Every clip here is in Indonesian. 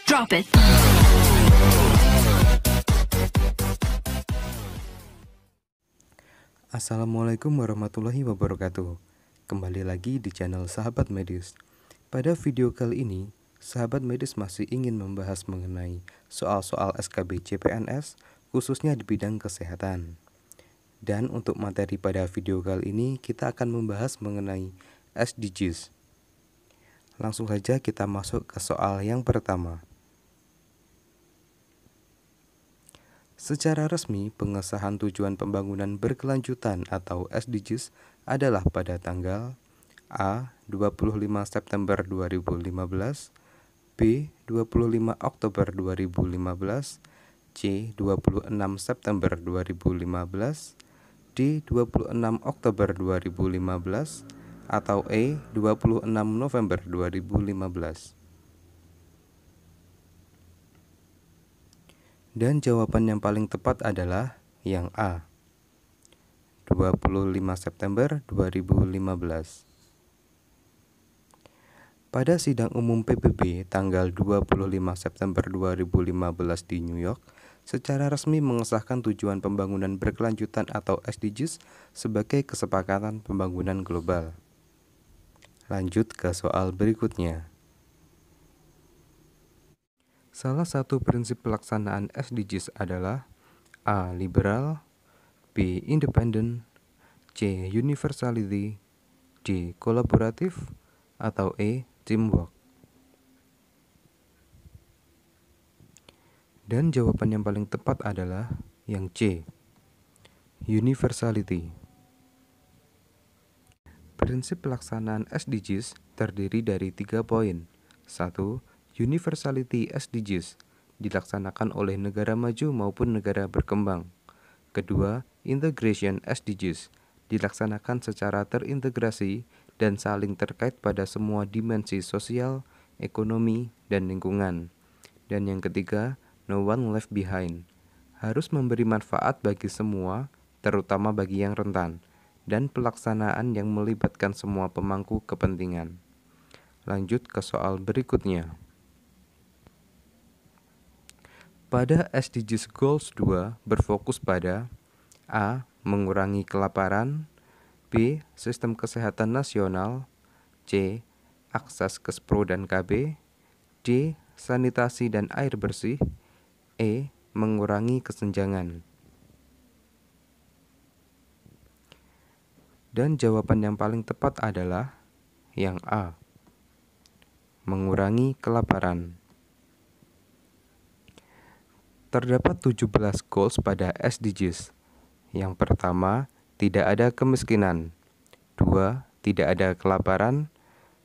Drop it. Assalamualaikum warahmatullahi wabarakatuh. Kembali lagi di channel Sahabat Medis. Pada video kali ini, Sahabat Medis masih ingin membahas mengenai soal-soal SKB CPNS, khususnya di bidang kesehatan. Dan untuk materi pada video kali ini, kita akan membahas mengenai SDGs. Langsung saja kita masuk ke soal yang pertama. Secara resmi, pengesahan tujuan pembangunan berkelanjutan atau SDGs adalah pada tanggal A. 25 September 2015, B. 25 Oktober 2015, C. 26 September 2015, D. 26 Oktober 2015, atau E. 26 November 2015. Dan jawaban yang paling tepat adalah yang A, 25 September 2015. Pada sidang umum PBB tanggal 25 September 2015 di New York, secara resmi mengesahkan tujuan pembangunan berkelanjutan atau SDGs sebagai kesepakatan pembangunan global. Lanjut ke soal berikutnya. Salah satu prinsip pelaksanaan SDGs adalah A. Liberal, B. Independent, C. Universality, D. Kolaboratif, atau E. Teamwork. Dan jawaban yang paling tepat adalah yang C. Universality. Prinsip pelaksanaan SDGs terdiri dari 3 poin. 1. Universality SDGs dilaksanakan oleh negara maju maupun negara berkembang. Kedua, Integration SDGs dilaksanakan secara terintegrasi dan saling terkait pada semua dimensi sosial, ekonomi, dan lingkungan. Dan yang ketiga, No One Left Behind, harus memberi manfaat bagi semua, terutama bagi yang rentan, dan pelaksanaan yang melibatkan semua pemangku kepentingan. Lanjut ke soal berikutnya. Pada SDGs Goals 2 berfokus pada A. Mengurangi kelaparan, B. Sistem kesehatan nasional, C. Akses ke SPRO dan KB, D. Sanitasi dan air bersih, E. Mengurangi kesenjangan. Dan jawaban yang paling tepat adalah yang A. Mengurangi kelaparan. Terdapat 17 goals pada SDGs. Yang pertama, tidak ada kemiskinan. 2. Tidak ada kelaparan.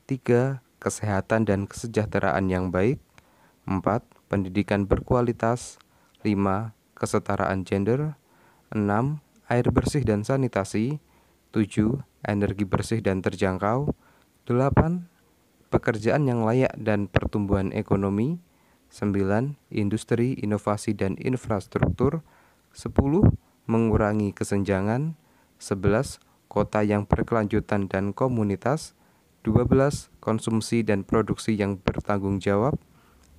3. Kesehatan dan kesejahteraan yang baik. 4. Pendidikan berkualitas. 5. Kesetaraan gender. 6. Air bersih dan sanitasi. 7. Energi bersih dan terjangkau. 8. Pekerjaan yang layak dan pertumbuhan ekonomi. 9. Industri, inovasi, dan infrastruktur. 10. Mengurangi kesenjangan. 11. Kota yang berkelanjutan dan komunitas. 12. Konsumsi dan produksi yang bertanggung jawab.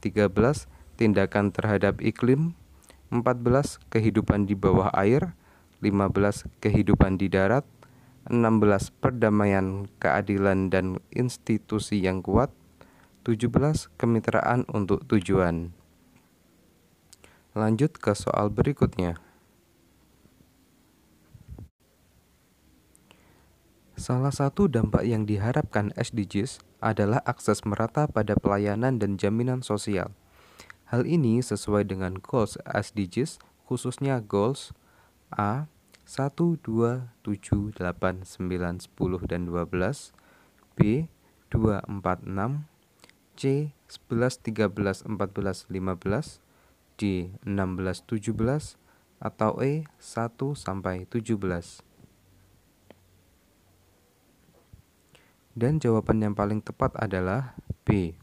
13. Tindakan terhadap iklim. 14. Kehidupan di bawah air. 15. Kehidupan di darat. 16. Perdamaian, keadilan, dan institusi yang kuat. 17. Kemitraan untuk tujuan. Lanjut ke soal berikutnya. Salah satu dampak yang diharapkan SDGs adalah akses merata pada pelayanan dan jaminan sosial. Hal ini sesuai dengan goals SDGs, khususnya goals A. 1, 2, 7, 8, 9, 10, dan 12, B. 2, 4, 6, C. 11, 13, 14, 15, D. 16, 17, atau E. 1 sampai 17. Dan jawaban yang paling tepat adalah B.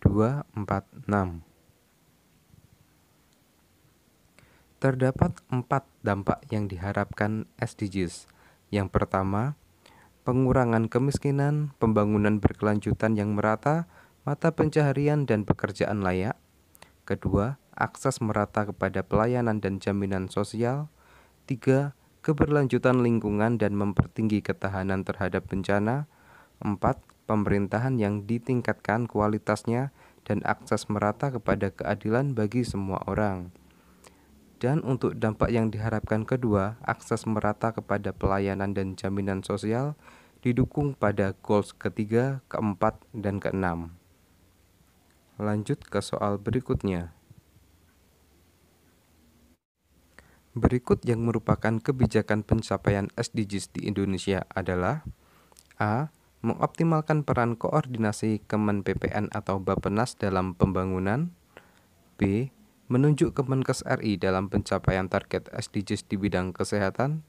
2, 4, 6. Terdapat 4 dampak yang diharapkan SDGs. Yang pertama, pengurangan kemiskinan, pembangunan berkelanjutan yang merata, mata pencaharian dan pekerjaan layak. Kedua, akses merata kepada pelayanan dan jaminan sosial. Tiga, keberlanjutan lingkungan dan mempertinggi ketahanan terhadap bencana. Empat, pemerintahan yang ditingkatkan kualitasnya dan akses merata kepada keadilan bagi semua orang. Dan untuk dampak yang diharapkan kedua, akses merata kepada pelayanan dan jaminan sosial didukung pada goals ketiga, keempat, dan keenam. Lanjut ke soal berikutnya. Berikut yang merupakan kebijakan pencapaian SDGs di Indonesia adalah A. Mengoptimalkan peran koordinasi Kemen PPN atau Bappenas dalam pembangunan. B. Menunjuk Kemenkes RI dalam pencapaian target SDGs di bidang kesehatan.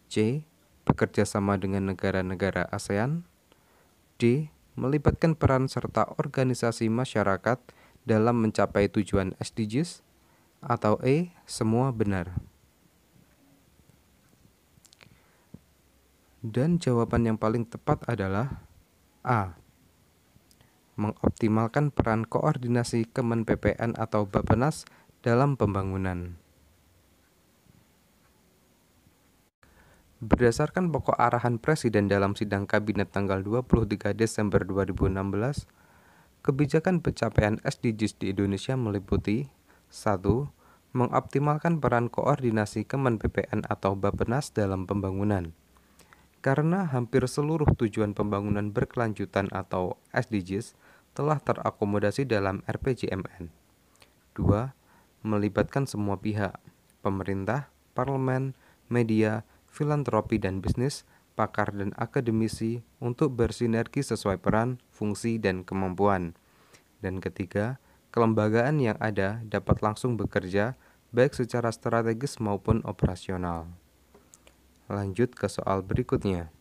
C. Bekerja sama dengan negara-negara ASEAN. D. Melibatkan peran serta organisasi masyarakat dalam mencapai tujuan SDGs. Atau E. Semua benar. Dan jawaban yang paling tepat adalah A. Mengoptimalkan peran koordinasi Kemen PPN atau Bappenas dalam pembangunan. Berdasarkan pokok arahan Presiden dalam sidang Kabinet tanggal 23 Desember 2016, kebijakan pencapaian SDGs di Indonesia meliputi 1. Mengoptimalkan peran koordinasi Kemen PPN atau Bappenas dalam pembangunan. Karena hampir seluruh tujuan pembangunan berkelanjutan atau SDGs telah terakomodasi dalam RPJMN. 2. Melibatkan semua pihak, pemerintah, parlemen, media, filantropi dan bisnis, pakar dan akademisi untuk bersinergi sesuai peran, fungsi, dan kemampuan. Dan ketiga, kelembagaan yang ada dapat langsung bekerja baik secara strategis maupun operasional. Lanjut ke soal berikutnya.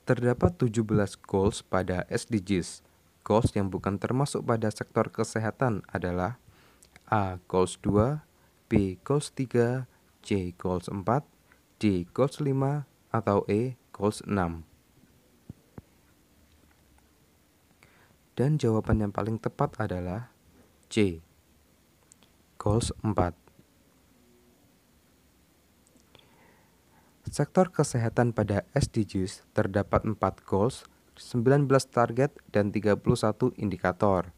Terdapat 17 goals pada SDGs. Goals yang bukan termasuk pada sektor kesehatan adalah A. Goals 2, B. Goals 3, C. Goals 4, D. Goals 5, atau E. Goals 6. Dan jawaban yang paling tepat adalah C. Goals 4. Sektor kesehatan pada SDGs terdapat 4 goals, 19 target, dan 31 indikator.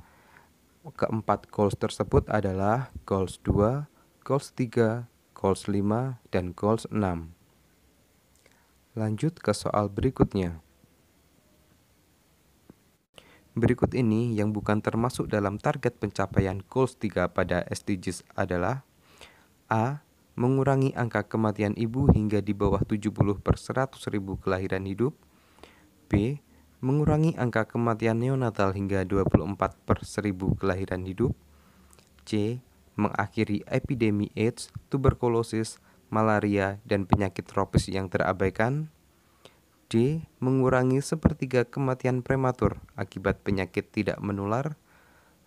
Keempat goals tersebut adalah Goals 2, Goals 3, Goals 5, dan Goals 6. Lanjut ke soal berikutnya. Berikut ini yang bukan termasuk dalam target pencapaian Goals 3 pada SDGs adalah A. Mengurangi angka kematian ibu hingga di bawah 70 per 100.000 kelahiran hidup. B. Mengurangi angka kematian neonatal hingga 24 per 1000 kelahiran hidup. C. Mengakhiri epidemi AIDS, tuberkulosis, malaria, dan penyakit tropis yang terabaikan. D. Mengurangi sepertiga kematian prematur akibat penyakit tidak menular.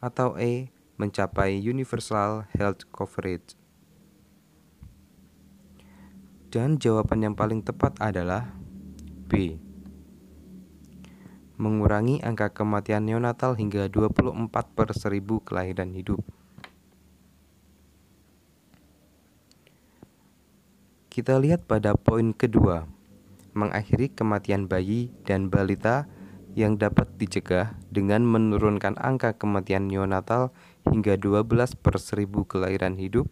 Atau E. Mencapai universal health coverage. Dan jawaban yang paling tepat adalah B. Mengurangi angka kematian neonatal hingga 24 per 1000 kelahiran hidup. Kita lihat pada poin kedua, mengakhiri kematian bayi dan balita yang dapat dicegah dengan menurunkan angka kematian neonatal hingga 12 per 1000 kelahiran hidup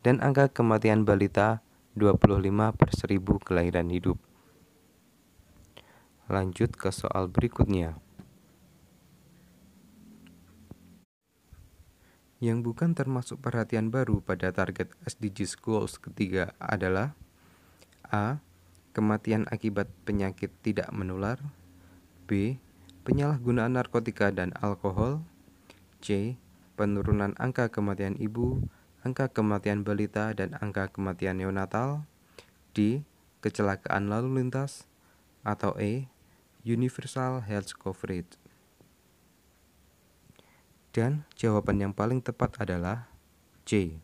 dan angka kematian balita 25 per 1000 kelahiran hidup. Lanjut ke soal berikutnya. Yang bukan termasuk perhatian baru pada target SDGs Goals ketiga adalah A. Kematian akibat penyakit tidak menular. B. Penyalahgunaan narkotika dan alkohol. C. Penurunan angka kematian ibu, angka kematian balita, dan angka kematian neonatal. D. Kecelakaan lalu lintas. Atau E. Universal health coverage. Dan jawaban yang paling tepat adalah C.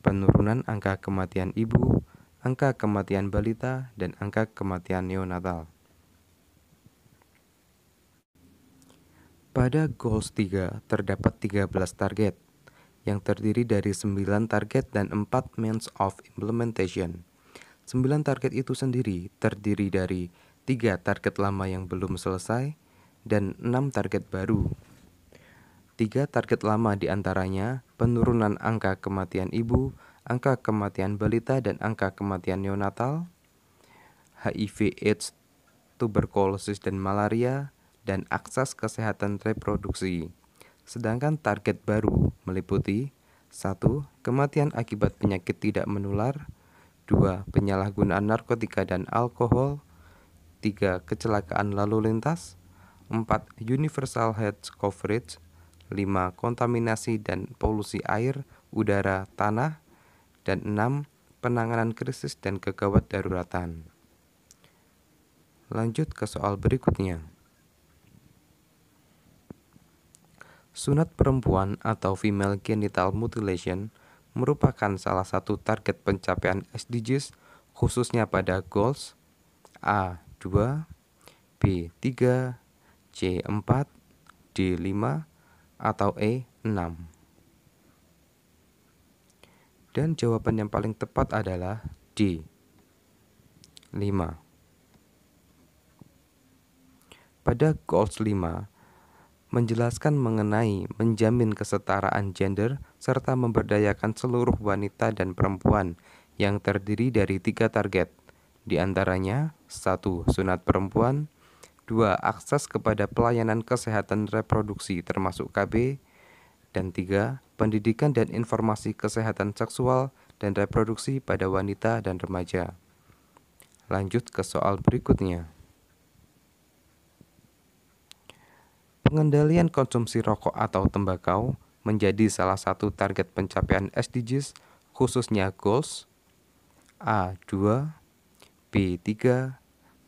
Penurunan angka kematian ibu, angka kematian balita, dan angka kematian neonatal. Pada Goals 3 terdapat 13 target yang terdiri dari 9 target dan 4 means of implementation. 9 target itu sendiri terdiri dari 3 target lama yang belum selesai dan 6 target baru. 3 target lama diantaranya penurunan angka kematian ibu, angka kematian balita, dan angka kematian neonatal, HIV, AIDS, tuberkulosis, dan malaria, dan akses kesehatan reproduksi. Sedangkan target baru meliputi 1. Kematian akibat penyakit tidak menular, 2. Penyalahgunaan narkotika dan alkohol, 3. Kecelakaan lalu lintas, 4. Universal health coverage, 5. Kontaminasi dan polusi air, udara, tanah, dan 6. Penanganan krisis dan kegawat daruratan. Lanjut ke soal berikutnya. Sunat perempuan atau female genital mutilation merupakan salah satu target pencapaian SDGs khususnya pada goals A2, B3, C4, D5, atau E6. Dan jawaban yang paling tepat adalah D5. Pada goals 5 menjelaskan mengenai menjamin kesetaraan gender serta memberdayakan seluruh wanita dan perempuan yang terdiri dari 3 target, diantaranya 1. Sunat perempuan, 2. Akses kepada pelayanan kesehatan reproduksi termasuk KB, dan 3. Pendidikan dan informasi kesehatan seksual dan reproduksi pada wanita dan remaja. Lanjut ke soal berikutnya. Pengendalian konsumsi rokok atau tembakau menjadi salah satu target pencapaian SDGs khususnya goals A2, B3,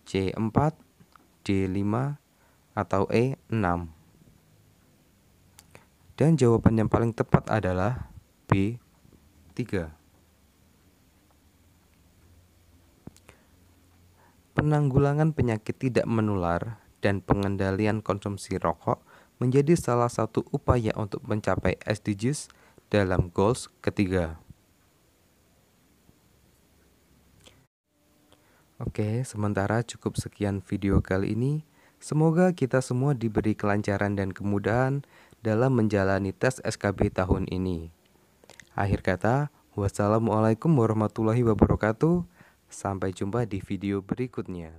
C4, D5, atau E6. Dan jawaban yang paling tepat adalah B3. Penanggulangan penyakit tidak menular dan pengendalian konsumsi rokok menjadi salah satu upaya untuk mencapai SDGs dalam goals ketiga. Oke, sementara cukup sekian video kali ini. Semoga kita semua diberi kelancaran dan kemudahan dalam menjalani tes SKB tahun ini. Akhir kata, wassalamualaikum warahmatullahi wabarakatuh. Sampai jumpa di video berikutnya.